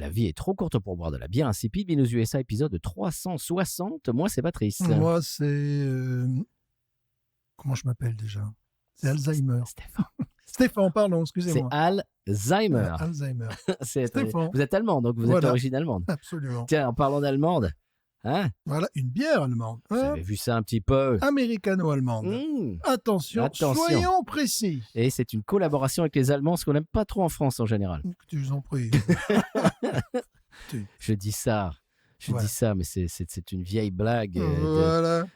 La vie est trop courte pour boire de la bière insipide. Binous USA, épisode 360. Moi, c'est Patrice. Moi, c'est... Comment je m'appelle déjà? C'est Alzheimer. Stéphane. Stéphane, pardon, C'est excusez-moi. Alzheimer. Alzheimer. C'est- Stéphane. Vous êtes allemand, donc vous êtes Voilà. d'origine allemande. Absolument. Tiens, en parlant d'allemande, hein, Voilà, une bière allemande. vous avez vu ça un petit peu. Américano-allemande. Mmh. Attention, soyons précis. Et c'est une collaboration avec les Allemands, ce qu'on n'aime pas trop en France en général. Je vous en prie. Je dis ça, Voilà. dis ça, mais c'est une vieille blague. Voilà.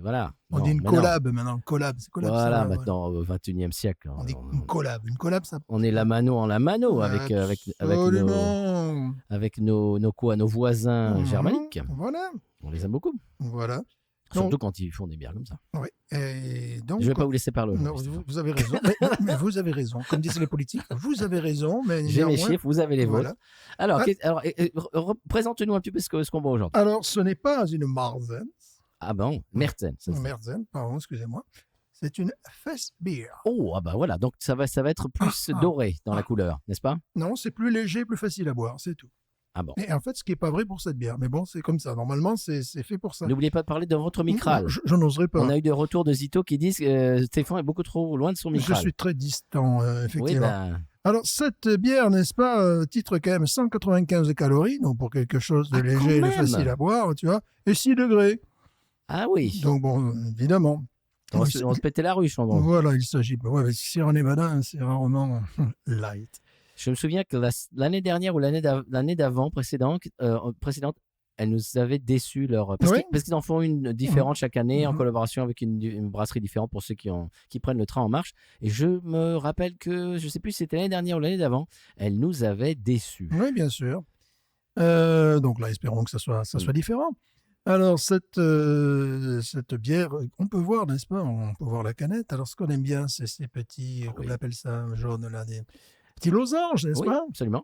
Voilà. On Non, dit une maintenant- collab maintenant. Collab, c'est collab. Voilà, ça, maintenant, au XXIe siècle. On dit une collab. Une collab, ça. On est la mano en la mano avec Absolument. nos voisins Mhm. germaniques. Voilà. On les aime beaucoup. Voilà. Surtout quand ils font des bières comme ça. Oui. Et donc, Je ne vais pas vous laisser parler. non, aujourd'hui, vous avez raison. mais vous avez raison. Comme disent les politiques, vous avez raison. Mais J'ai mes néanmoins- chiffres, vous avez les vôtres. Voilà. Alors, Ah. présente-nous un petit peu ce qu'on boit aujourd'hui. Alors, ce n'est pas une Marzen. Ah bon, Merten. ça se dit. Merzen, pardon, excusez-moi. C'est une Fest Beer. Oh, ah bah voilà, donc ça va être plus doré dans la couleur, n'est-ce pas? Non, c'est plus léger, plus facile à boire, c'est tout. Ah bon. Et en fait, ce qui n'est pas vrai pour cette bière. Mais bon, c'est comme ça. Normalement, c'est fait pour ça. N'oubliez pas de parler de votre micral. Je n'oserais pas. On a eu des retours de Zito qui disent que Stéphane est beaucoup trop loin de son Je micral. suis très distant, Oui, effectivement. ben, Alors, cette bière, n'est-ce pas, titre quand même 195 calories, donc pour quelque chose de Ah, léger quand et de même. facile à boire, tu vois, et 6 degrés. ah oui, Donc, bon, évidemment. on se pétait la ruche en gros. Voilà, il s'agit. Ouais, mais Sierra Nevada, c'est rarement light. Je me souviens que l'année dernière ou l'année d'avant, précédente, elle nous avait déçus. Parce qu'ils en font une différente chaque année en Mhm. collaboration avec une brasserie différente pour ceux qui prennent le train en marche. Et je me rappelle que, je ne sais plus si c'était l'année dernière ou l'année d'avant, elle nous avait déçus. Oui, bien sûr. Donc là, espérons que ça soit différent. Alors, cette bière, on peut voir, n'est-ce pas? On peut voir la canette. Alors, ce qu'on aime bien, c'est ces petits, comment on appelle ça, jaunes, là, des petits losanges, n'est-ce Oui, pas? absolument.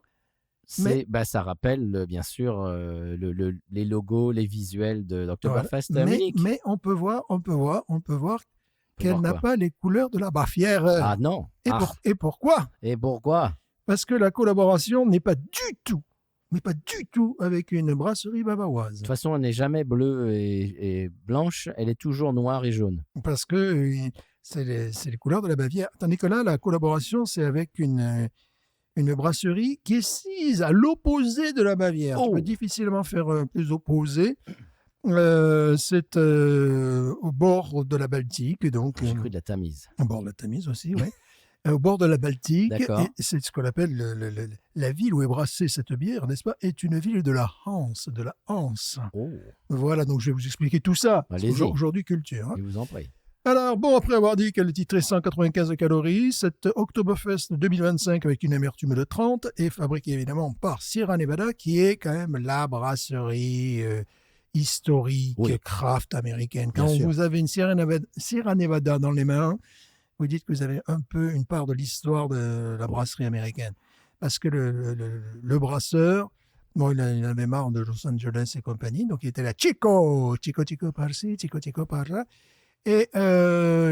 Mais- Ça rappelle bien sûr les logos, les visuels de l'Oktoberfest à Munich. Mais on peut voir qu'elle voir n'a quoi pas les couleurs de la Bavière. Ah non. Et pourquoi? Et pourquoi? Parce que la collaboration n'est pas du tout avec une brasserie bavaroise. De toute façon, elle n'est jamais bleue et blanche, elle est toujours noire et jaune. Parce que c'est les couleurs de la Bavière. Tandis que là, la collaboration, c'est avec une brasserie qui est sise à l'opposé de la Bavière. Oh. Tu peux difficilement faire plus opposé. C'est au bord de la Baltique. Donc, J'ai cru de la Tamise. au bord de la Tamise aussi, oui. Au bord de la Baltique. D'accord. Et c'est ce qu'on appelle la ville où est brassée cette bière, n'est-ce pas, est une ville de la Hanse, Oh, Voilà, donc je vais vous expliquer tout ça. Allez-y. Aujourd'hui, culture. Hein. je vous en prie. Alors, bon, après avoir dit qu'elle titrait 195 calories, cette Oktoberfest 2025 avec une amertume de 30 est fabriquée évidemment par Sierra Nevada, qui est quand même la brasserie historique, Oui. craft américaine. Bien Quand sûr. vous avez une Sierra Nevada dans les mains, vous dites que vous avez un peu une part de l'histoire de la brasserie américaine. Parce que le brasseur, bon, il avait marre de Los Angeles et compagnie, donc il était là, Chico par-ci, Chico par-là. Et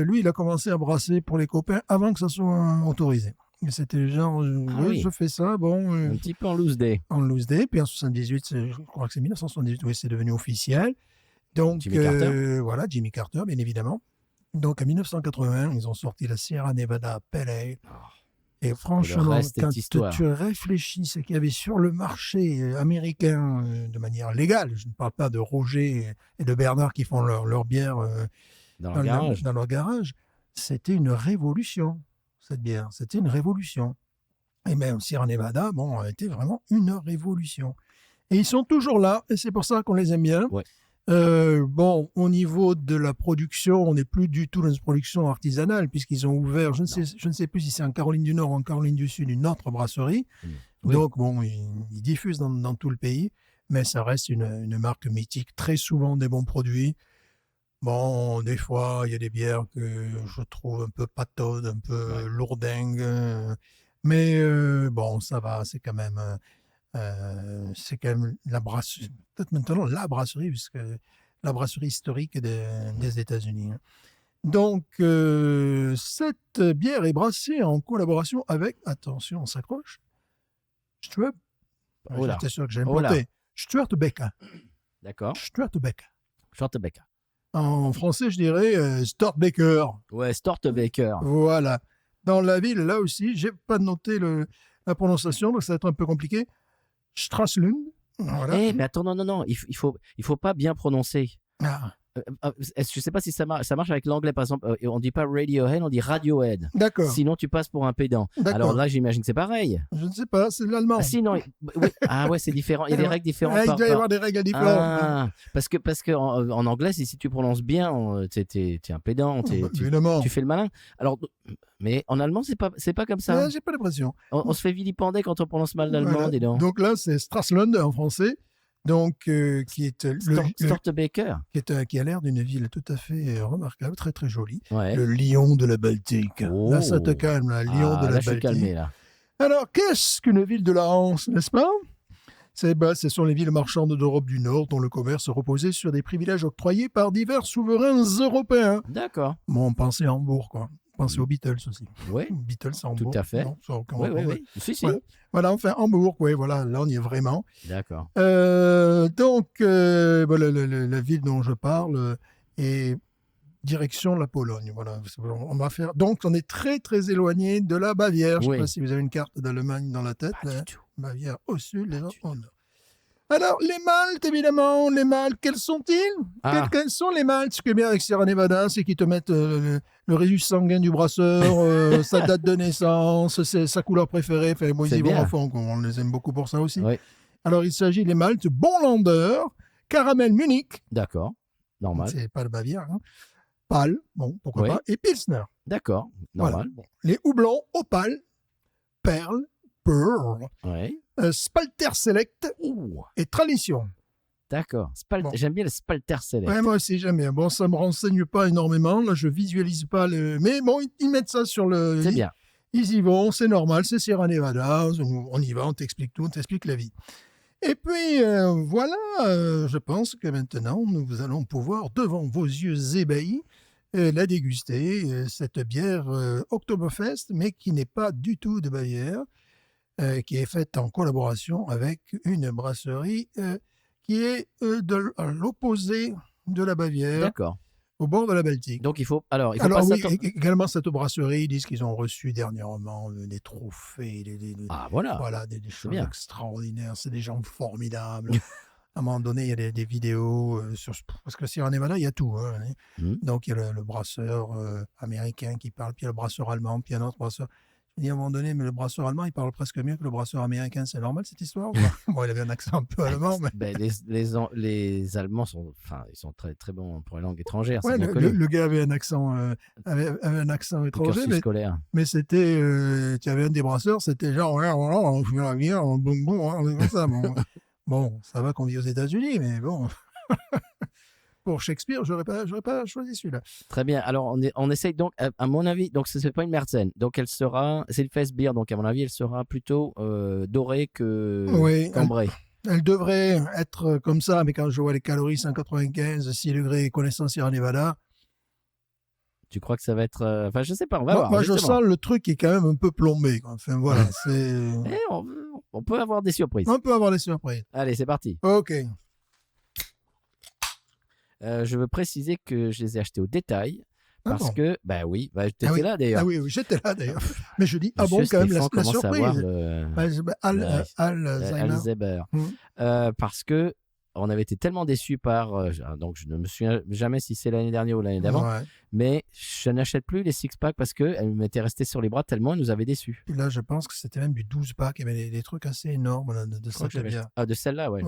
lui, il a commencé à brasser pour les copains avant que ça soit autorisé. Et c'était genre, oui. je fais ça, bon, Un petit peu en loose day. en loose day. Puis en 78, je crois que c'est 1978, oui, c'est devenu officiel. Donc, Jimmy Carter. voilà, Jimmy Carter, bien évidemment. Donc, en 1980, ils ont sorti la Sierra Nevada Pale Ale. Et franchement, reste est quand histoire. tu réfléchis ce qu'il y avait sur le marché américain de manière légale, je ne parle pas de Roger et de Bernard qui font leur bière Dans le garage. dans leur garage, c'était une révolution, cette bière. C'était une révolution. Et même Sierra Nevada, bon, a été vraiment une révolution. Et ils sont toujours là, et c'est pour ça qu'on les aime bien. Ouais. Bon, au niveau de la production, on n'est plus du tout dans une production artisanale, puisqu'ils ont ouvert, je ne sais plus si c'est en Caroline du Nord ou en Caroline du Sud, une autre brasserie. Oui. Donc, bon, ils diffusent dans tout le pays, mais ça reste une marque mythique, très souvent des bons produits. Bon, des fois, il y a des bières que je trouve un peu pataudes, un peu lourdingues, mais bon, ça va, c'est quand même la brasserie, peut-être maintenant la brasserie, puisque la brasserie historique des États-Unis. Hein. Donc, cette bière est brassée en collaboration avec, attention, on s'accroche, Strub Oh là. J'étais sûr que j'allais me Oh là. planter. Stuart Becker. D'accord. Stuart Becker. Schwarzenegger. En français, je dirais Stuart Baker. Ouais, Stortebaker. Voilà. Dans la ville, là aussi, j'ai pas noté la prononciation, donc ça va être un peu compliqué. Strasslund. Voilà. Mais attends, non, il faut pas bien prononcer. Ah, Je sais pas si ça marche avec l'anglais, par exemple. On dit pas Radiohead, on dit Radiohead. d'accord. Sinon, tu passes pour un pédant. D'accord. Alors là, j'imagine que c'est pareil. Je ne sais pas, c'est l'allemand. Ah, si, non. Oui. Ah ouais, c'est différent. Il y a des règles différentes. Il doit y avoir des règles différentes. Ah, parce que en anglais, si tu prononces bien, t'es un pédant, Évidemment. tu fais le malin. Alors, mais en allemand, c'est pas comme ça. J'ai pas l'impression. On se fait vilipender quand on prononce mal l'allemand, Voilà. dis donc. Donc là, c'est Strasslund en français, donc qui est Stortebaker. qui a l'air d'une ville tout à fait remarquable, très très jolie. Ouais. Le lion de la Baltique. Oh. Là, ça te calme, le lion de la là, Baltique. je suis calmé, là. Alors, qu'est-ce qu'une ville de la Hanse, n'est-ce pas? Ce sont les villes marchandes d'Europe du Nord dont le commerce reposait sur des privilèges octroyés par divers souverains européens. D'accord. Bon, pensez à Hambourg, quoi. Pensez aux Beatles aussi. Oui. Beatles à Hambourg. Tout à fait. Non, ça n'a aucun Oui, rapport. Si. Voilà, enfin, Hambourg, oui, voilà, là, on y est vraiment. D'accord. Donc, la ville dont je parle est direction la Pologne. Voilà, on va faire. Donc, on est très, très éloigné de la Bavière. Je ne sais pas si vous avez une carte d'Allemagne dans la tête. Pas du tout. Bavière au sud, les autres au nord. Alors, les Maltes, évidemment, quels sont-ils? Quels sont les Maltes? Ce qui est bien avec Sierra Nevada, c'est qu'ils te mettent le registre sanguin du brasseur, sa date de naissance, sa couleur préférée. Enfin, moi, ils y vont à fond, on les aime beaucoup pour ça aussi. Oui. Alors, il s'agit des Maltes Bonlander, Caramel Munich. D'accord, normal. C'est pas le Bavière. Hein. Pâle, bon, pourquoi pas. Et Pilsner. D'accord, normal. Voilà. Les houblons Opal, Pearl, Oui. Spalter Select et Tradition. D'accord. J'aime bien le Spalter Select. Ouais, moi aussi, j'aime bien. Bon, ça me renseigne pas énormément. Là, je visualise pas le. Mais bon, ils mettent ça sur le. C'est bien. Ils y vont, c'est normal, c'est Sierra Nevada. On y va, on t'explique tout, on t'explique la vie. Et puis, voilà, je pense que maintenant, nous allons pouvoir, devant vos yeux ébahis, la déguster, cette bière Oktoberfest, mais qui n'est pas du tout de Bavière, qui est faite en collaboration avec une brasserie qui est à l'opposé de la Bavière, d'accord, au bord de la Baltique. Donc il faut pas oui, également cette brasserie, ils disent qu'ils ont reçu dernièrement des trophées, voilà, des choses extraordinaires. C'est des gens formidables. À un moment donné, il y a des vidéos parce que Sierra Nevada, il y a tout. Hein. Donc il y a le brasseur américain qui parle, puis il y a le brasseur allemand, puis il y a un autre brasseur. Je dis à un moment donné, mais le brasseur allemand, il parle presque mieux que le brasseur américain. C'est normal cette histoire? Bon, il avait un accent un peu allemand. Mais... les Allemands ils sont très, très bons pour les langues étrangères. Ouais, le gars avait un accent, étranger. Mais c'était, tu avais un des brasseurs, c'était genre, on fume la bière, comme ça. Bon, ça va qu'on vit aux États-Unis, mais bon. Pour Shakespeare, j'aurais pas choisi celui-là. Très bien. Alors, on essaye donc, à mon avis, donc ce n'est pas une Märzen. Donc, c'est le Festbier. Donc, à mon avis, elle sera plutôt dorée qu'ambrée. Elle devrait être comme ça, mais quand je vois les calories, 195, 6 degrés, connaissance Sierra Nevada. Tu crois que ça va être... Enfin, je sais pas, on va voir. Moi, je sens le truc qui est quand même un peu plombé. Quoi. Enfin, voilà, c'est... on peut avoir des surprises. On peut avoir des surprises. Allez, c'est parti. OK. Je veux préciser que je les ai achetés au détail parce que, t'étais là d'ailleurs. Ah oui, j'étais là d'ailleurs. Mais je dis, quand même, la surprise. Alzheimer. Parce que on avait été tellement déçus donc je ne me souviens jamais si c'est l'année dernière ou l'année d'avant, mais je n'achète plus les six-packs parce qu'elles m'étaient restées sur les bras tellement elles nous avaient déçus. Puis là, je pense que c'était même du 12-pack, il y avait des trucs assez énormes de cette bière. Ah, de celle-là, ouais.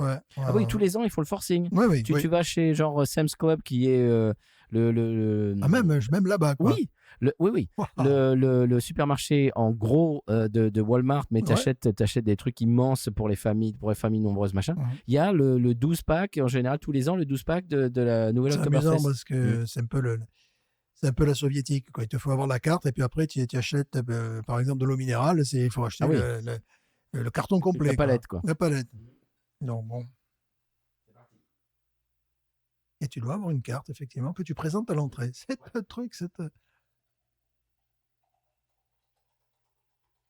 Oui, tous les ans, il faut le forcing. Tu vas chez genre Sam's Club qui est même là-bas, quoi. Oui. Le supermarché en gros de Walmart, mais t'achètes des trucs immenses pour les familles nombreuses, machin. Il y a le 12-pack, en général, tous les ans, le 12-pack de la nouvelle Oktoberfest. C'est amusant parce que c'est un peu la soviétique, quoi. Il te faut avoir la carte et puis après, tu achètes, par exemple, de l'eau minérale. Il faut acheter le carton complet. La palette, quoi. La palette. Donc, bon. Et tu dois avoir une carte, effectivement, que tu présentes à l'entrée. C'est le truc,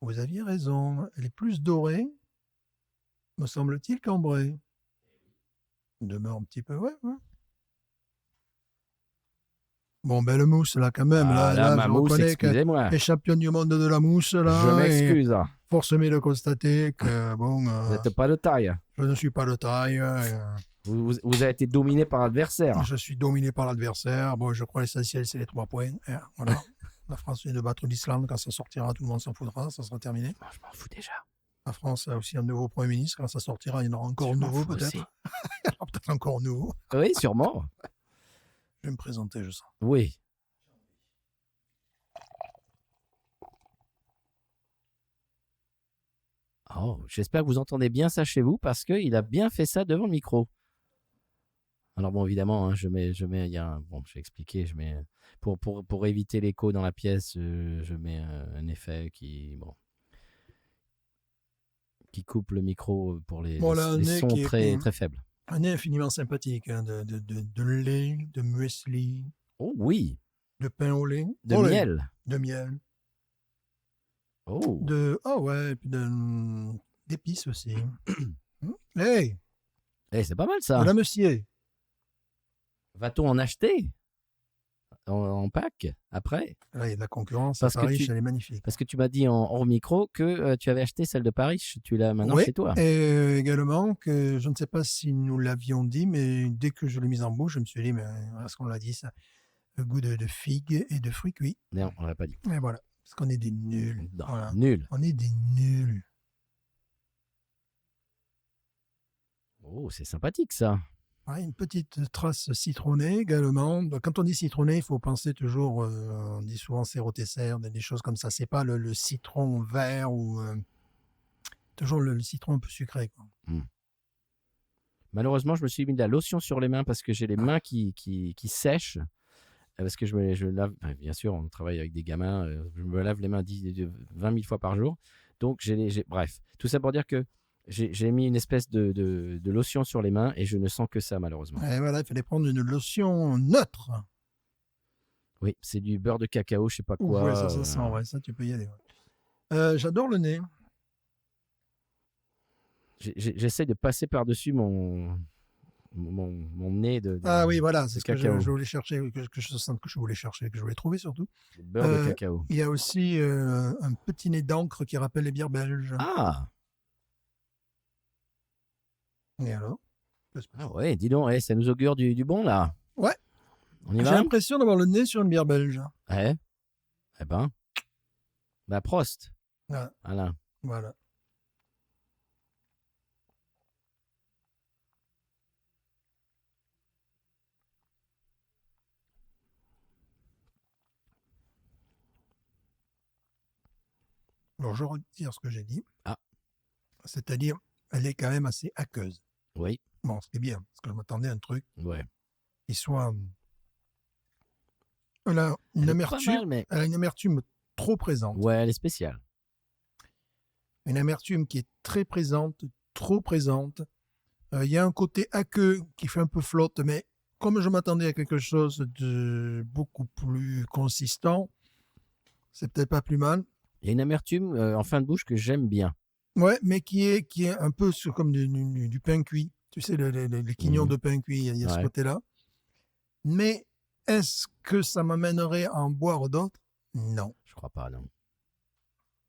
Vous aviez raison. Elle est plus dorée. me semble-t-il, Cambrai. Il demeure un petit peu, ouais. Bon, belle mousse, là, quand même. Ah, là, ma je mousse, reconnais que excusez-moi. les champions du monde de la mousse, là. Je m'excuse. Force m'est de constater que, bon, Vous n'êtes pas de taille. je ne suis pas de taille. Vous avez été dominé par l'adversaire. Je suis dominé par l'adversaire. Bon, je crois l'essentiel, c'est les 3 points. Voilà. La France vient de battre l'Islande. Quand ça sortira, tout le monde s'en foutra. Ça sera terminé. Oh, je m'en fous déjà. La France a aussi un nouveau Premier ministre. Quand ça sortira, il y en aura encore un nouveau, peut-être. Alors, peut-être encore nouveau. Oui, sûrement. Je vais me présenter, je sens. Oui. Oh, j'espère que vous entendez bien ça chez vous parce qu'il a bien fait ça devant le micro. Alors bon, évidemment, hein, je mets, il y a bon, j'ai expliqué, je mets pour éviter l'écho dans la pièce, je mets un effet qui coupe le micro pour les sons très faibles. Un nez infiniment sympathique, hein, de lait, de muesli. Oh oui. De pain au lait. De miel. De miel. Oh. Et puis d'épices aussi. Hey, c'est pas mal ça. De la monsieur. Va-t-on en acheter en pack après? Là, il y a de la concurrence. Parce Paris, elle est magnifique. Parce que tu m'as dit en micro que tu avais acheté celle de Paris. Tu l'as maintenant chez toi. Et également, que je ne sais pas si nous l'avions dit, mais dès que je l'ai mise en bouche, je me suis dit, mais est-ce qu'on l'a dit ça? Le goût de figues et de fruits cuits. Non, on ne l'a pas dit. Et voilà. Parce qu'on est des nuls. Non, voilà. Nuls. On est des nuls. Oh, c'est sympathique ça. Une petite trace citronnée également. Donc, quand on dit citronné, il faut penser toujours, on dit souvent sirop-tesser, des choses comme ça. C'est pas le citron vert ou toujours le citron un peu sucré. Quoi. Malheureusement, je me suis mis de la lotion sur les mains parce que j'ai les mains qui sèchent. Parce que je lave, bien sûr, on travaille avec des gamins, je me lave les mains 20 000 fois par jour. Donc, bref, tout ça pour dire que j'ai mis une espèce de lotion sur les mains et je ne sens que ça, malheureusement. Et voilà, il fallait prendre une lotion neutre. Oui, c'est du beurre de cacao, je sais pas quoi. Oui, ça sent, ouais, ça tu peux y aller. Ouais. J'adore le nez. J'essaie de passer par-dessus mon nez de oui, voilà, c'est ce que cacao. je voulais chercher, que je sens que je voulais chercher, que je voulais trouver surtout. Le beurre de cacao. Il y a aussi un petit nez d'encre qui rappelle les bières belges. Ah! Et alors? Ah ouais, dis donc, ça nous augure du bon, là. Ouais. On y va? J'ai l'impression d'avoir le nez sur une bière belge. Ouais. Eh ben. Bah, Prost. Ah. Alain. Voilà. Alors, je retire ce que j'ai dit. Ah. C'est-à-dire, elle est quand même assez aqueuse. Oui. Bon, ce qui est bien, parce que je m'attendais à un truc qui soit... Elle a une amertume trop présente. Ouais, elle est spéciale. Une amertume qui est très présente, trop présente. Il y a un côté aqueux qui fait un peu flotte, mais comme je m'attendais à quelque chose de beaucoup plus consistant, c'est peut-être pas plus mal. Il y a une amertume en fin de bouche que j'aime bien. Ouais, mais qui est un peu comme du pain cuit. Tu sais, les quignons de pain cuit, il y a ce côté-là. Mais est-ce que ça m'amènerait à en boire d'autres? Non. Je crois pas, non.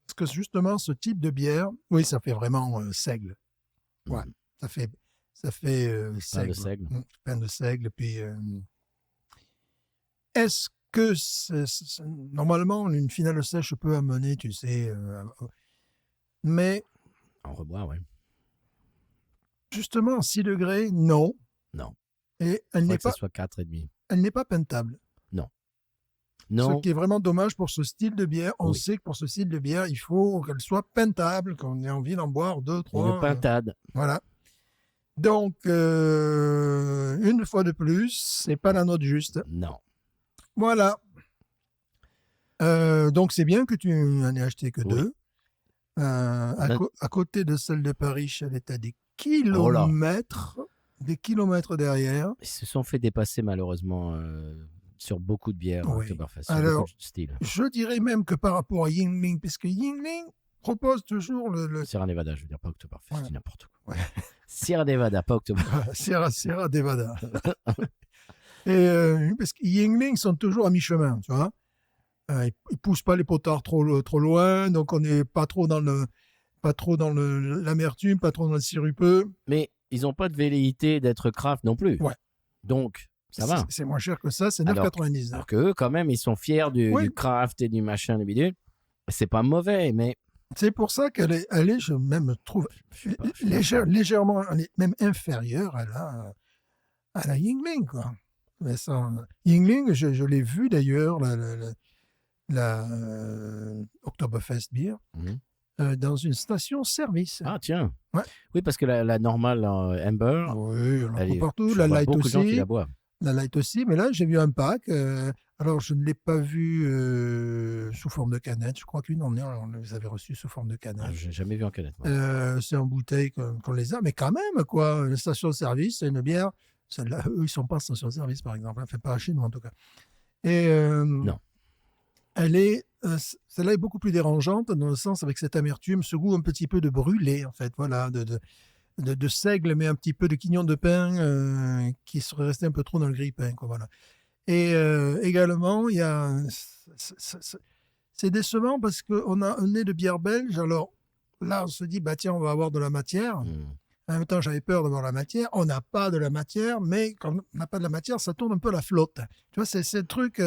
Parce que justement, ce type de bière, oui, ça fait vraiment seigle. Ouais, ça fait seigle. Pain de seigle. Pain de seigle. Puis, est-ce que normalement, une finale sèche peut amener, tu sais, mais... En reboire, oui. Justement, 6 degrés, non. Non. Et elle n'est pas... que ça soit 4,5. Elle n'est pas pentable. Non. Ce qui est vraiment dommage pour ce style de bière. On sait que pour ce style de bière, il faut qu'elle soit pentable, qu'on ait envie d'en boire 2, 3. Une pintade. Voilà. Donc, une fois de plus, c'est pas la note juste. Non. Voilà. Donc, c'est bien que tu n'en aies acheté que 2. À côté de celle de Paris, elle est à des kilomètres. Des kilomètres derrière. Ils se sont fait dépasser malheureusement sur beaucoup de bières. Oui. Oktoberfest, alors, beaucoup de styles. je dirais même que par rapport à Yuengling, puisque Yuengling, propose toujours Sierra Nevada, je veux dire, pas Oktoberfest, Ouais. c'est n'importe quoi. Ouais. Sierra Nevada, pas Oktoberfest. Sierra Nevada. Et parce que Yuengling sont toujours à mi-chemin, tu vois. Ils poussent pas les potards trop loin, donc on n'est pas trop dans l'amertume, pas trop dans le sirupeux. Mais ils n'ont pas de velléité d'être craft non plus. Ouais. Donc, ça va. C'est moins cher que ça, c'est Alors 9,99. Alors qu'eux, quand même, ils sont fiers Oui. du craft et du machin, du bidule. C'est pas mauvais, mais C'est pour ça qu'elle est, je même trouve, je sais pas. légèrement, elle est même inférieure à la Yuengling, quoi. Mais ça, Yuengling, je l'ai vu d'ailleurs, la Oktoberfest Beer, dans une station-service. Ah, tiens. Ouais. Oui, parce que la normale Amber, Oui, on la elle trouve est, partout. je La vois Light beaucoup de gens qui aussi. la boivent. La Light aussi, mais là, j'ai vu un pack. Alors, je ne l'ai pas vu sous forme de canette. Je crois qu'une, on les avait reçus sous forme de canette. Ah, j'ai jamais vu en canette. moi. C'est en bouteille qu'on les a, mais quand même, quoi. La station-service, c'est une bière. Celle-là, eux, ils ne sont pas station-service, par exemple. Enfin, pas chez nous, en tout cas. Et Non. celle-là est beaucoup plus dérangeante, dans le sens avec cette amertume, ce goût un petit peu de brûlé, en fait. Voilà, de seigle, mais un petit peu de quignon de pain qui serait resté un peu trop dans le grille-pain, quoi, voilà. Et également, il y a, c'est décevant parce qu'on a un nez de bière belge. Alors là, on se dit, bah tiens, on va avoir de la matière. En même temps, j'avais peur d'avoir la matière. On n'a pas de la matière, mais quand on n'a pas de la matière, ça tourne un peu la flotte. Tu vois, c'est le truc.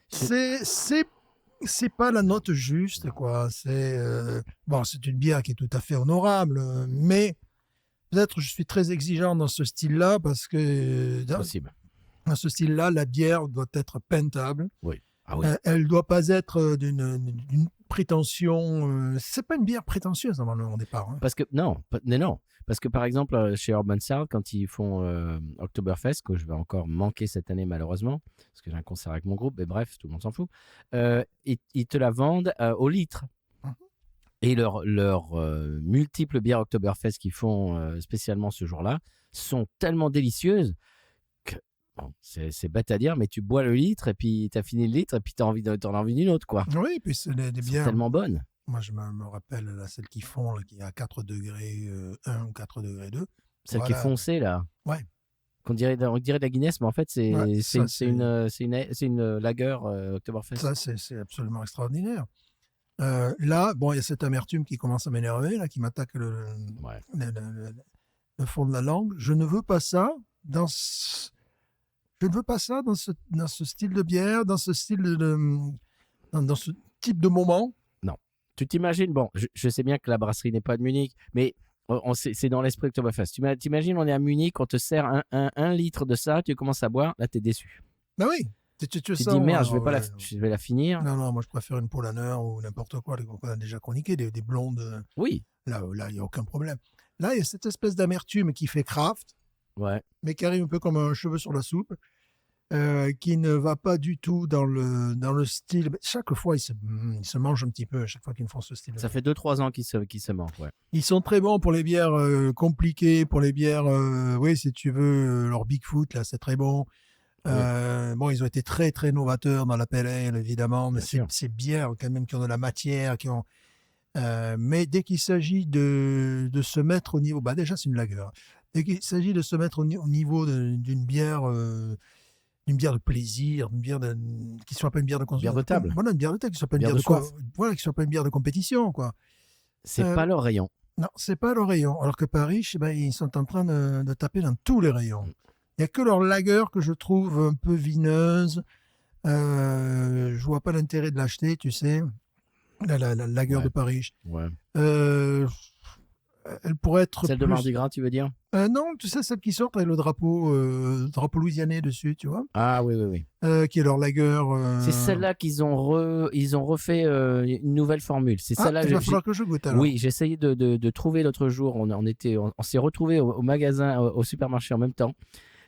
C'est pas la note juste, quoi. Bon, c'est une bière qui est tout à fait honorable, mais peut-être je suis très exigeant dans ce style-là parce que Possible. dans ce style-là, la bière doit être pentable. Oui. Ah oui. Elle doit pas être d'une prétention. C'est pas une bière prétentieuse normalement au départ. Hein. Parce que non. Parce que par exemple, chez Urban South, quand ils font Oktoberfest, que je vais encore manquer cette année malheureusement, parce que j'ai un concert avec mon groupe, mais bref, tout le monde s'en fout, ils te la vendent au litre. Et leurs multiples bières Oktoberfest qu'ils font spécialement ce jour-là sont tellement délicieuses que bon, c'est bête à dire, mais tu bois le litre et puis tu as fini le litre et puis t'en as envie d'une autre, quoi. Oui, puis c'est des Elles sont bières. tellement bonnes. Moi, je me rappelle là, celle qui font, là, qui est à 4 degrés 1 ou 4 degrés 2. Celle qui est foncée, là. Ouais. On dirait de la Guinness, mais en fait, c'est Ouais, ça, une lager Oktoberfest. Ça, c'est absolument extraordinaire. Là, bon, il y a cette amertume qui commence à m'énerver, là, qui m'attaque le fond de la langue. Je ne veux pas ça dans ce style de bière, dans ce style dans ce type de moment. Non. Tu t'imagines, bon, je sais bien que la brasserie n'est pas de Munich, mais c'est dans l'esprit Oktoberfest. Tu t'imagines, on est à Munich, on te sert un litre de ça, tu commences à boire, là, t'es déçu. Ben oui. Tu te dis, merde, je vais la finir. Non, moi je préfère une Polaner ou n'importe quoi, qu'on a déjà chroniqué, des blondes. Oui. Là, il n'y a aucun problème. Là, il y a cette espèce d'amertume qui fait craft, mais qui arrive un peu comme un cheveu sur la soupe, qui ne va pas du tout dans le style. Chaque fois, ils se mangent un petit peu, à chaque fois qu'ils font ce style. Ça fait 2-3 ans qu'ils se mangent, ouais. Ils sont très bons pour les bières compliquées, pour les bières, oui, si tu veux, leur Bigfoot, là, c'est très bon. Bon, ils ont été très, très novateurs dans la pale ale, évidemment, mais c'est bières quand même qui ont de la matière, mais dès qu'il s'agit de se mettre au niveau... Bah déjà, c'est une lager. Dès qu'il s'agit de se mettre au niveau d'une bière de plaisir, qui ne soit pas une bière de consommation. Bière de table. Voilà, une bière de table, qui ne soit pas une bière de soif. Voilà, qui soit pas une bière de compétition, quoi. C'est pas leur rayon. Non, c'est pas leur rayon. Alors que Paris, ils sont en train de taper dans tous les rayons. Il n'y a que leur lager que je trouve un peu vineuse. Je vois pas l'intérêt de l'acheter, tu sais. La lager de Paris. Ouais. Elle pourrait être celle de Mardi Gras, tu veux dire? Non, tu sais, celle qui sort avec le drapeau louisianais dessus, tu vois. Ah oui. Qui est leur lager. C'est celle-là qu'ils ont refait une nouvelle formule. C'est celle-là. Il va falloir que je goûte alors. Oui, j'ai essayé de trouver l'autre jour. On s'est retrouvés au magasin, au supermarché en même temps.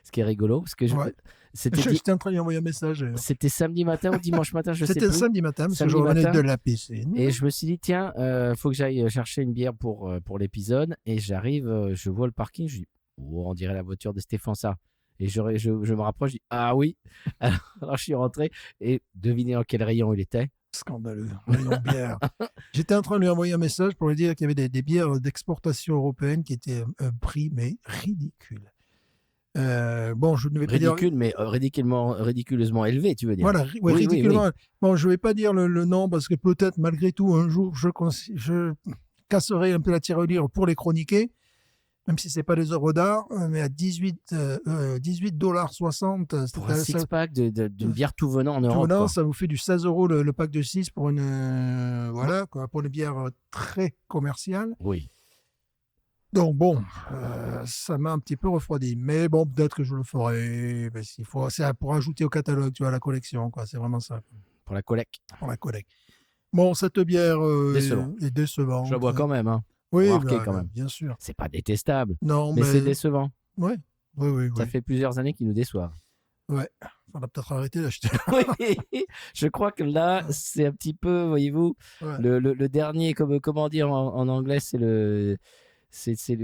Ce qui est rigolo, parce que j'étais en train de lui envoyer un message. C'était samedi matin ou dimanche matin, je sais plus. C'était samedi matin, parce que je revenais de la piscine. Et je me suis dit, tiens, faut que j'aille chercher une bière pour l'épisode. Et j'arrive, je vois le parking, je dis, oh, on dirait la voiture de Stéphane ça. Et je me rapproche, je dis, ah oui. Alors je suis rentré et devinez en quel rayon il était. Scandaleux. Rayon bière. J'étais en train de lui envoyer un message pour lui dire qu'il y avait des bières d'exportation européenne qui étaient un prix, mais ridicule. Bon, je ne vais pas dire. Ridicule, mais ridiculeusement élevé, tu veux dire. Voilà, Oui, ridiculement. oui. Bon, je ne vais pas dire le nom parce que peut-être, malgré tout, un jour, je casserai un peu la tirelire pour les chroniquer, même si ce n'est pas des œuvres d'art, mais à 18,60 $. Pour un six-pack d'une bière tout venant en Europe. Tout venant, quoi. ça vous fait du 16 € le pack de 6 pour voilà, quoi, pour une bière très commerciale. Oui. Donc bon, ça m'a un petit peu refroidi. Mais bon, peut-être que je le ferai. Mais s'il faut, c'est pour ajouter au catalogue, tu vois, à la collection, quoi. C'est vraiment ça. Pour la collecte. Pour la collecte. Bon, cette bière est décevante. Je la bois quand même. Hein. Oui, Remarquez quand même. bien sûr. C'est pas détestable, Non, mais c'est décevant. Oui. Ça fait plusieurs années qu'ils nous déçoivent. Ouais. On a peut-être arrêté d'acheter. Oui, je crois que là, c'est un petit peu, voyez-vous, le dernier, comment dire en anglais, c'est le.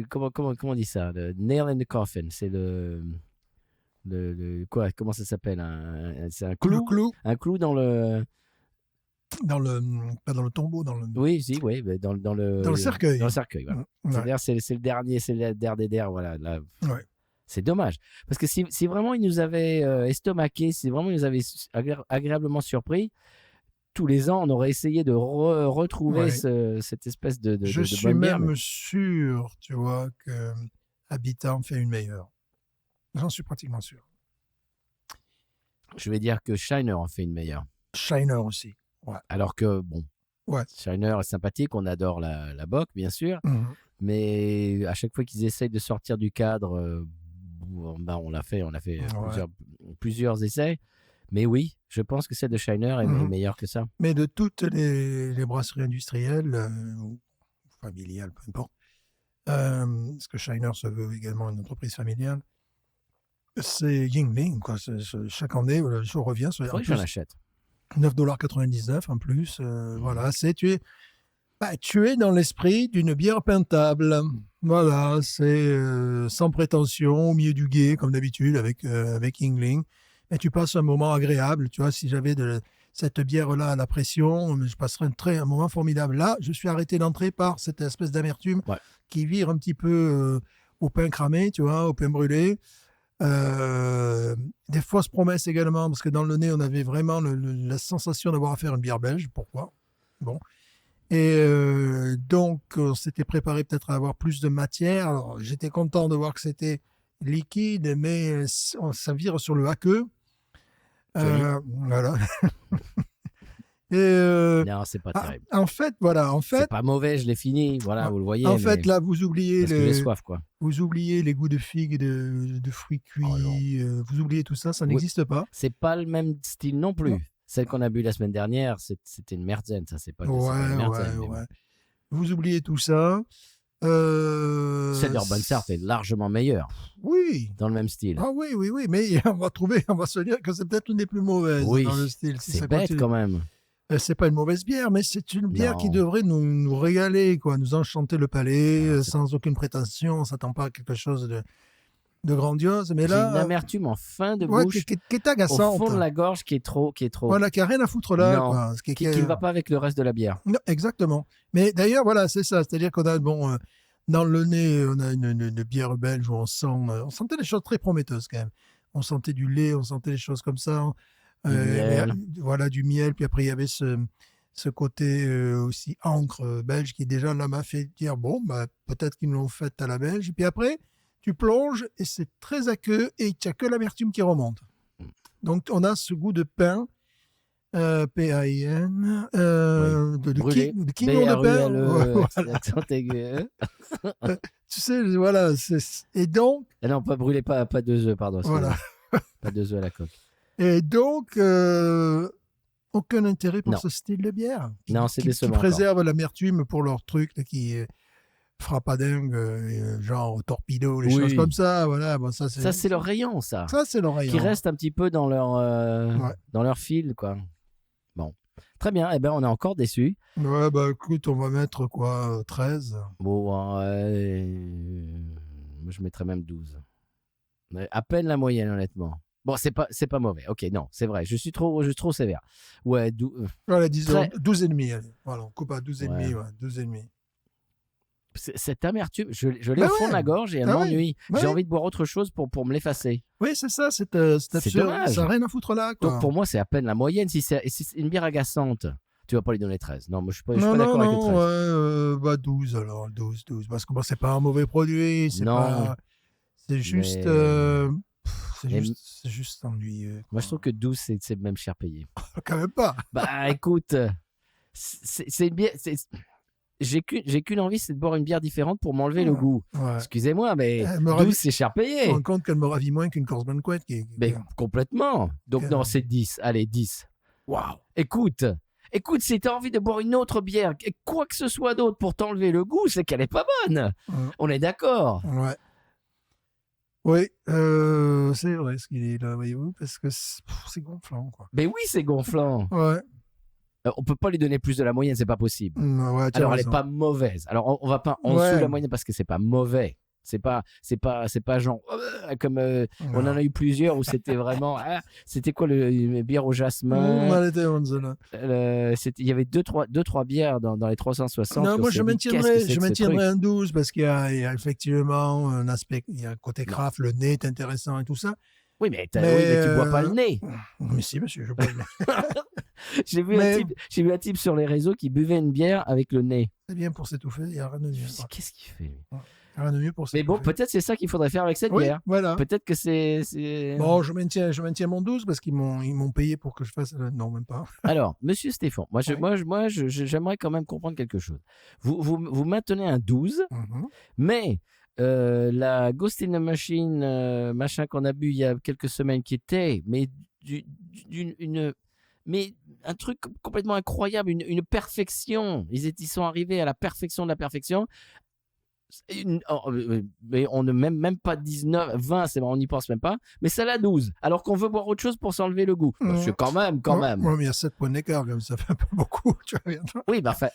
Comment on dit ça? Le nail in the coffin. C'est quoi? Comment ça s'appelle? C'est un clou. Un clou dans le. Pas dans le tombeau, dans le. Oui, si, oui, dans le cercueil. Dans le cercueil, voilà. Ouais. C'est le dernier, c'est le der, voilà. Là. Ouais. C'est dommage. Parce que si vraiment il nous avait estomaqué, si vraiment il nous avait agréablement surpris, tous les ans, on aurait essayé de retrouver cette espèce de Je suis bonne même bière, sûr, tu vois, que Habitat en fait une meilleure. J'en suis pratiquement sûr. Je vais dire que Shiner en fait une meilleure. Shiner aussi. Ouais. Alors que, bon, Shiner est sympathique, on adore la Bock, bien sûr, mais à chaque fois qu'ils essayent de sortir du cadre, on l'a fait plusieurs essais. Mais oui, je pense que celle de Shiner est meilleure que ça. Mais de toutes les brasseries industrielles, ou familiales, peu importe, parce que Shiner se veut également une entreprise familiale, c'est Yuengling, quoi. Chaque année, je reviens. Il faudrait que j'en achète. 9,99 $ en plus. Voilà, tu es dans l'esprit d'une bière peintable. Voilà, c'est sans prétention, au milieu du gué, comme d'habitude, avec Yuengling. Et tu passes un moment agréable. Tu vois, si j'avais cette bière-là à la pression, je passerais un moment formidable. Là, je suis arrêté d'entrée par cette espèce d'amertume qui vire un petit peu au pain cramé, tu vois, au pain brûlé. Des fausses promesses également, parce que dans le nez, on avait vraiment la sensation d'avoir affaire à une bière belge. Pourquoi? Bon. Et donc, on s'était préparé peut-être à avoir plus de matière. Alors, j'étais content de voir que c'était liquide, mais ça vire sur le aqueux. Voilà. Et non, c'est pas terrible. En fait, c'est pas mauvais, je l'ai fini. Voilà, vous le voyez. En fait, là, vous oubliez parce que j'ai soif, quoi. Vous oubliez les goûts de figues, de fruits cuits. Vous oubliez tout ça, ça n'existe pas. C'est pas le même style non plus. Non. Celle qu'on a bu la semaine dernière, c'était une Märzen, ça, c'est pas une Märzen. Ouais. Vous oubliez tout ça. Celle d'Urban Sart est largement meilleure. Oui. Dans le même style. Ah oui, mais on va se dire que c'est peut-être une des plus mauvaises dans le style. Si c'est bête quand même. C'est pas une mauvaise bière, mais c'est une bière qui devrait nous régaler, quoi, nous enchanter le palais, sans aucune prétention. On ne s'attend pas à quelque chose de grandiose. Mais là, j'ai une amertume en fin de bouche, qui est agaçante. Au fond de la gorge, qui est trop. Voilà, qui n'a rien à foutre là. Non, quoi. Qui ne va pas avec le reste de la bière. Non, exactement. Mais d'ailleurs, voilà, c'est ça. C'est-à-dire qu'on a, dans le nez, on a une bière belge où on sentait des choses très prometteuses quand même. On sentait du lait, on sentait des choses comme ça. Voilà, du miel. Puis après, il y avait ce côté aussi encre belge qui déjà là m'a fait dire, bon, peut-être qu'ils me l'ont faite à la belge. Et puis après, tu plonges et c'est très aqueux et il n'y a que l'amertume qui remonte. Donc, on a ce goût de pain, P-A-I-N, de quignon de pain. L'accent aigu. Tu sais, voilà. Et donc... Ah non, pas 2 œufs, pardon. Voilà. Pas 2 œufs à la coque. Et donc, aucun intérêt pour ce style de bière. Non, c'est décevant. Qui préserve l'amertume pour leur truc, qui frappadingue, genre torpedo, les choses comme ça. Voilà, bon, ça, c'est leur rayon, ça. Ça, c'est leur rayon. Qui reste un petit peu dans leur fil, quoi. Bon. Très bien. Eh ben, on est encore déçus. Ouais, écoute, on va mettre quoi, 13. Bon, je mettrais même 12. À peine la moyenne, honnêtement. Bon, c'est pas mauvais. Ok, non, c'est vrai. Je suis trop sévère. Ouais, Voilà, disons 12,5. Allez. Voilà, on coupe à 12,5. Ouais. Ouais, 12,5 Cette amertume, je l'ai Bah au fond de ouais. la gorge et elle Ah ouais. m'ennuie. Bah J'ai ouais. envie de boire autre chose pour me l'effacer. Oui, c'est ça, c'est absurde. dommage. Ça n'a rien à foutre là, quoi. Donc pour moi, c'est à peine la moyenne. Si c'est une bière agaçante, tu vas pas lui donner 13. Non, moi je suis pas non, d'accord avec le 13. ouais, bah 12 alors, 12. Parce que bon, c'est pas un mauvais produit, c'est Non. pas... C'est juste... Mais- c'est juste ennuyeux. Moi, je trouve que 12, c'est même cher payé. Quand même pas. Bah, écoute, c'est une bière. J'ai qu'une envie, c'est de boire une bière différente pour m'enlever le goût. Ouais. Excusez-moi, mais Elle me 12, c'est cher Je payé. me rends compte qu'elle me ravit moins qu'une Coors Banquet. Mais complètement. Donc, Ok. non, c'est 10. Allez, 10. Waouh. Écoute, si tu as envie de boire une autre bière, quoi que ce soit d'autre pour t'enlever le goût, c'est qu'elle est pas bonne. On est d'accord. Ouais. Oui, c'est vrai ce qu'il est là, voyez-vous, parce que c'est gonflant, quoi. Mais oui, c'est gonflant. Ouais. On peut pas lui donner plus de la moyenne, c'est pas possible. Ouais, tu as Alors, elle raison. est pas mauvaise. Alors, on va pas en Ouais. dessous de la moyenne parce que c'est pas mauvais. C'est pas genre comme on en a eu plusieurs où c'était vraiment c'était quoi le bière au jasmin. Elle était bonne, celle-là. Il y avait deux trois bières dans les 360. Non, qu'on moi s'est je dit, maintiendrais, qu'est-ce que c'est que ce truc un 12 parce qu'il y a effectivement un aspect, il y a un côté craft, le nez est intéressant et tout ça. Oui, mais tu bois pas le nez. Mais si, monsieur, je bois le nez. J'ai vu un type sur les réseaux qui buvait une bière avec le nez. C'est bien pour s'étouffer, il n'y a rien de mieux. Qu'est-ce qu'il fait lui? Rien de mieux pour Mais s'étouffer. bon, peut-être c'est ça qu'il faudrait faire avec cette Oui, bière. voilà. Peut-être que c'est... Bon, je maintiens mon 12 parce qu'ils m'ont payé pour que je fasse. Non, même pas. Alors, monsieur Stéphane, moi, j'aimerais quand même comprendre quelque chose. Vous maintenez un 12, Mhm. mais la Ghost in the Machine, machin qu'on a bu il y a quelques semaines, qui était, mais mais un truc complètement incroyable, une perfection. Ils sont arrivés à la perfection de la perfection. Mais on ne même pas 19, 20, on n'y pense même pas, mais ça l'a 12, alors qu'on veut boire autre chose pour s'enlever le goût. Parce que quand même. Ouais, mais il y a 7 points d'écart, comme ça fait un peu beaucoup. Tu vois, oui, bah, enfin,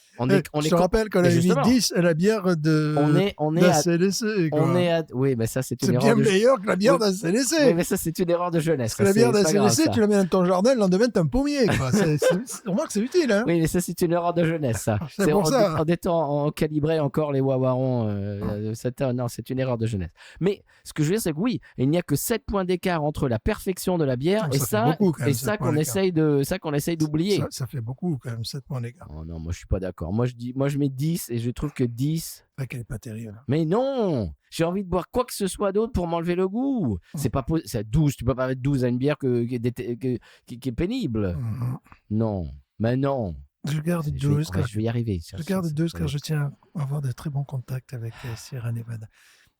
je te rappelle qu'on a mis 10 à la bière de d'ACDC. Oui, mais ça, c'est une C'est erreur. bien meilleur que la bière d'ACDC. Oui, mais ça, c'est une erreur de jeunesse. Parce que la bière d'ACDC, tu la la mets dans ton jardin, le lendemain, t'as un pommier. Remarque, c'est utile. Hein. Oui, mais ça, c'est une erreur de jeunesse. Ça. C'est pour ça. En étant en calibré encore les wawarons. Non, c'est une erreur de jeunesse. Mais ce que je veux dire, c'est que oui, il n'y a que 7 points d'écart entre la perfection de la bière et ça qu'on essaye d'oublier. Ça fait beaucoup quand même, 7 points d'écart. Oh non, moi je suis pas d'accord. Moi je mets 10 et je trouve que 10. C'est qu'elle n'est pas terrible. Mais non, j'ai envie de boire quoi que ce soit d'autre pour m'enlever le goût. C'est pas c'est 12, tu peux pas mettre 12 à une bière qui est pénible. Non, mais non. Je garde 12. Je vais y arriver. Je garde 12 car je tiens à avoir de très bons contacts avec Sierra Nevada.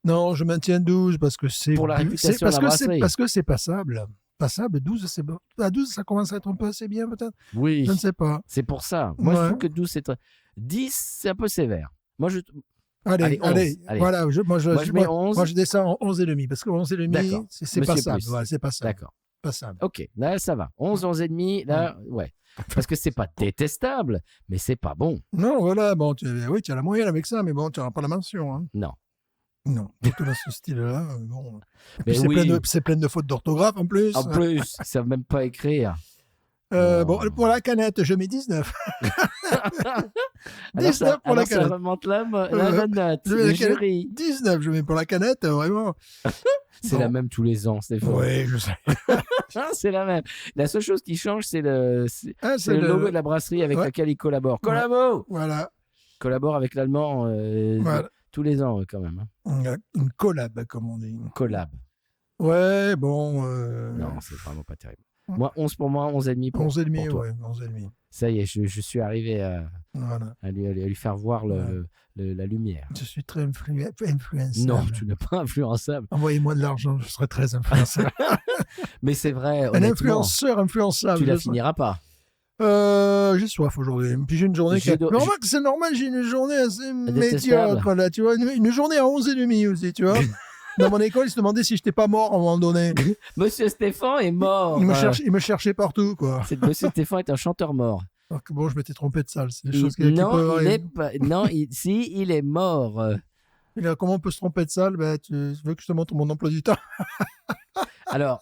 Non, je maintiens 12 parce que c'est... Pour la réputation de la brasserie. Parce que c'est passable. Passable, 12, c'est bon. À 12, ça commence à être un peu assez bien, peut-être. Oui. Je ne sais pas. C'est pour ça. Moi, je trouve que 12, c'est... 10, c'est un peu sévère. Moi, je... Allez. Voilà, moi, je mets 11. Moi, je descends en 11,5 parce que 11,5, c'est passable. Ouais, c'est passable. D'accord. Passable. Ok, là, ça va. 11,5, là, ouais. Parce que c'est pas détestable, mais c'est pas bon. Non, voilà, bon, tu as la moyenne avec ça, mais bon, tu n'auras pas la mention. Hein. Non. Non, surtout dans ce style-là, bon. Mais c'est plein de fautes d'orthographe en plus. En plus, ils ne savent même pas écrire. Bon, pour la canette, je mets 19. 19 pour la canette. Ça remonte la note, le jury. 19, je mets pour la canette, vraiment. C'est la même tous les ans, Stéphane. Oui, je sais. C'est la même. La seule chose qui change, c'est le logo de la brasserie avec laquelle ils collaborent. Collabo. Voilà. Collabore avec l'allemand tous les ans, quand même. Une collab, comme on dit. Une collab. Ouais, bon. Non, c'est vraiment pas terrible. Moi, 11 pour moi, 11,5 pour 11,5, toi. ouais, 11,5. Ça y est, je suis arrivé à lui faire voir la lumière. Je suis très influençable. Non, tu n'es pas influençable. Envoyez-moi de l'argent, je serai très influençable. Mais c'est vrai, un influenceur influençable. Tu la finiras pas. J'ai soif aujourd'hui. Puis j'ai une journée Mais remarque, c'est normal, j'ai une journée assez médiocre, là, tu vois, une journée à 11,5 aussi, tu vois. Dans mon école, ils se demandaient si je n'étais pas mort à un moment donné. Monsieur Stéphane est mort. Il me cherchait partout, quoi. Monsieur Stéphane est un chanteur mort. Alors que bon, je m'étais trompé de salle. C'est des choses il est mort. Comment on peut se tromper de salle? Tu veux que je te montre mon emploi du temps? Alors,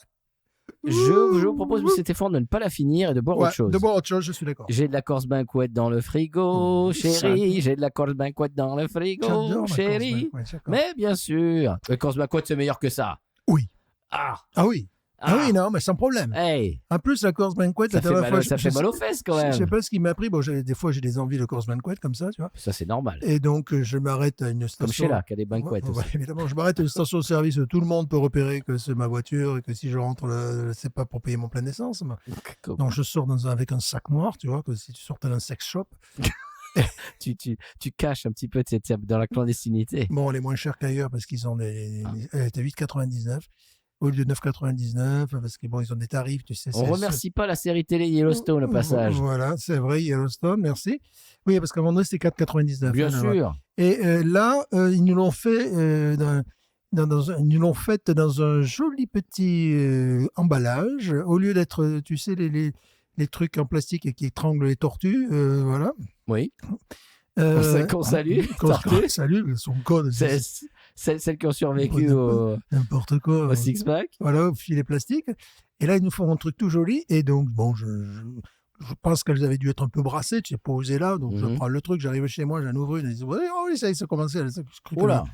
je vous propose, M. Stéphane, de ne pas la finir et de boire autre chose. De boire autre chose, je suis d'accord. J'ai de la Corse Banquet dans le frigo, chérie. J'ai de la Corse Banquet dans le frigo, chérie. Mais bien sûr, la Corse Banquet, c'est meilleur que ça. Oui. Ah oui. Ah oui, non, mais sans problème. Hey. En plus, la Corse Banquet, ça fait mal aux fesses quand même. Je sais pas ce qui m'a pris. Bon, des fois, j'ai des envies de Corse Banquet comme ça, tu vois. Ça, c'est normal. Et donc, je m'arrête à une station. Comme chez là, qui a des banquets aussi. Évidemment, je m'arrête à une station-service où tout le monde peut repérer que c'est ma voiture et que si je rentre, c'est pas pour payer mon plein d'essence. Donc, je sors avec un sac noir, tu vois, que si tu sortais d'un sex shop. tu caches un petit peu dans la clandestinité. Bon, elle est moins chère qu'ailleurs parce qu'ils ont elle était 8,99 au lieu de 9,99 parce qu'ils ont des tarifs, tu sais. On remercie pas la série télé Yellowstone au passage. Voilà, c'est vrai, Yellowstone, merci. Oui, parce qu'à un moment donné, c'était 4,99. Bien sûr. Et là, ils nous l'ont fait ils nous l'ont fait dans un joli petit emballage au lieu d'être, tu sais, les trucs en plastique qui étranglent les tortues, voilà. Oui. Qu'on salue. Salut, elles sont connes. C'est celles qui ont survécu n'importe quoi. Au six-pack. Voilà, au filet plastique. Et là, ils nous font un truc tout joli. Et donc, bon, je pense qu'elles avaient dû être un peu brassées, tu sais, posées là. Donc, je prends le truc, j'arrive chez moi, j'en ouvre une. Ils disent, oh oui, ça y est, ça a commencé. Oula.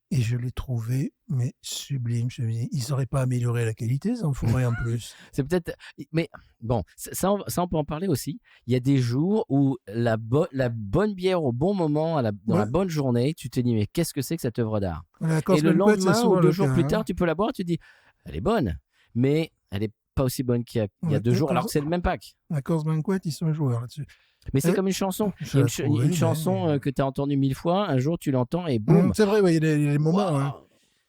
Et je l'ai trouvé, mais sublime. Je me dis, ils n'auraient pas amélioré la qualité, ça en faudrait en plus. C'est peut-être. Mais bon, ça, on peut en parler aussi. Il y a des jours où la bonne bière au bon moment, dans la bonne journée, tu te dis, mais qu'est-ce que c'est que cette œuvre d'art? Et le lendemain ou 2 jours plus tard, tu peux la boire, tu te dis, elle est bonne, mais elle n'est pas aussi bonne qu'il y a 2 jours, alors que c'est le même pack. La Corse Banquet, ils sont joueurs là-dessus. Mais c'est comme une chanson. Il y a une chanson que tu as entendue 1000 fois, un jour tu l'entends et boum. C'est vrai, il y a des moments. Wow. Hein.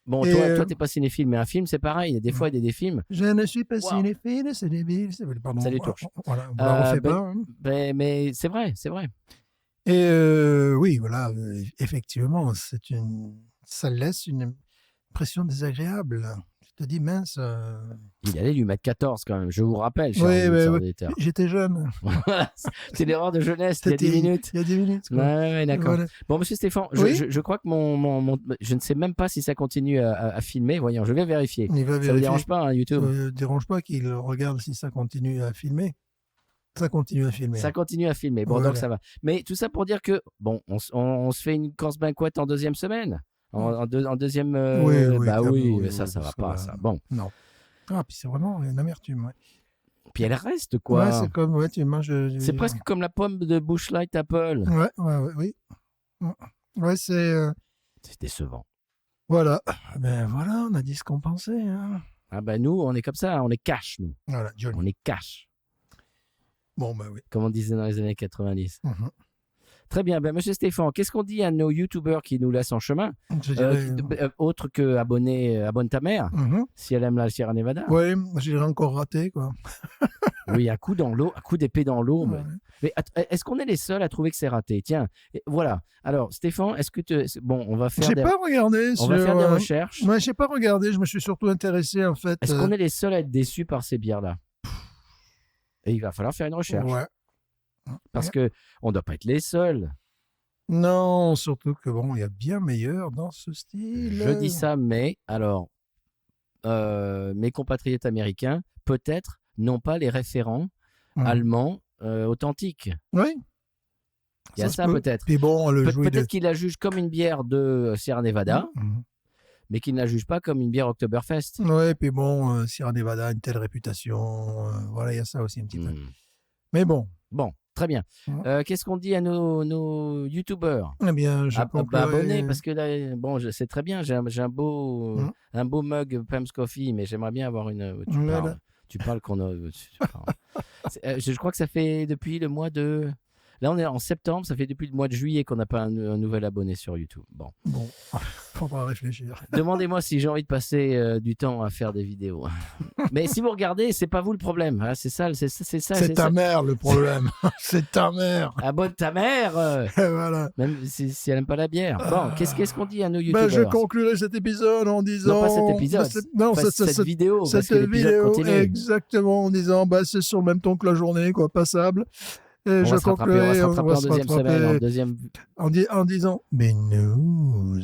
Bon, toi, tu n'es pas cinéphile, mais un film, c'est pareil. Il y a des fois, il y a des films. Je ne suis pas cinéphile, c'est débile. Pardon. Salut, Tourche. Voilà, on la refait pas. Hein. Mais c'est vrai, c'est vrai. Et oui, voilà, effectivement, ça laisse une impression désagréable. Tu te dis, mince. Il allait lui mettre 14 quand même, je vous rappelle. Oui, j'étais jeune. C'est l'erreur de jeunesse, il y a 10 minutes. Il y a 10 minutes. Ouais, d'accord. Voilà. Bon, monsieur Stéphane, je crois que je ne sais même pas si ça continue à filmer. Voyons, je vais vérifier. Ça ne vous dérange pas, hein, YouTube? Ça ne dérange pas qu'il regarde si ça continue à filmer. Ça continue à filmer. Ça continue à filmer. Bon, voilà. Donc ça va. Mais tout ça pour dire que, bon, on se fait une Corse Banquet en 2e semaine. En deuxième. Oui, mais ça va pas, ça. Bon. Non. Ah, puis c'est vraiment une amertume, ouais. Puis elle reste, quoi. Ouais, c'est comme, tu manges. C'est presque comme la pomme de Busch Light Apple. Oui. Ouais, c'est. C'est décevant. Voilà. Ben voilà, on a dit ce qu'on pensait. Hein. Ah ben nous, on est comme ça, on est cash, nous. Voilà, Johnny. On est cash. Bon, ben oui. Comme on disait dans les années 90. Très bien. Ben, monsieur Stéphane, qu'est-ce qu'on dit à nos youtubeurs qui nous laissent en chemin autre que abonne ta mère, si elle aime la Sierra Nevada? Oui, j'ai encore raté, quoi. Oui, un coup d'épée dans l'eau. Ouais. Mais est-ce qu'on est les seuls à trouver que c'est raté? Tiens, voilà. Alors, Stéphane, est-ce que bon, on va faire. J'ai pas regardé. On va faire des recherches. Moi, j'ai pas regardé. Je me suis surtout intéressé, en fait. Est-ce qu'on est les seuls à être déçus par ces bières-là? Et il va falloir faire une recherche. Ouais. Parce que on doit pas être les seuls. Non, surtout que bon, il y a bien meilleur dans ce style. Je dis ça, mais alors, mes compatriotes américains, peut-être, n'ont pas les référents allemands authentiques. Oui. Il y a ça peut-être. Puis bon, peut-être qu'ils la jugent comme une bière de Sierra Nevada, mais qu'ils ne la jugent pas comme une bière Oktoberfest. Oui, puis bon, Sierra Nevada a une telle réputation. Voilà, il y a ça aussi un petit peu. Mais bon. Bon. Très bien. Qu'est-ce qu'on dit à nos youtubeurs? Eh bien, abonnez, parce que là, bon, c'est très bien. J'ai un beau mug Pam's Coffee, mais j'aimerais bien avoir une. Tu parles qu'on a. Je crois que ça fait depuis le mois de. Là, on est en septembre, ça fait depuis le mois de juillet qu'on n'a pas un nouvel abonné sur YouTube. Bon, faudra réfléchir. Demandez-moi si j'ai envie de passer du temps à faire des vidéos. Mais si vous regardez, c'est pas vous le problème. Hein, c'est ça. C'est ta mère le problème. C'est ta mère. Abonne ta mère. Voilà. Même si elle n'aime pas la bière. Bon, qu'est-ce qu'on dit à nos youtubeurs? Je conclurai cet épisode en disant. Non, pas cet épisode. Cette vidéo. Cette vidéo, exactement, en disant, c'est sur le même ton que la journée, quoi, passable. On va se rattraper en deuxième semaine. En disant, mais news.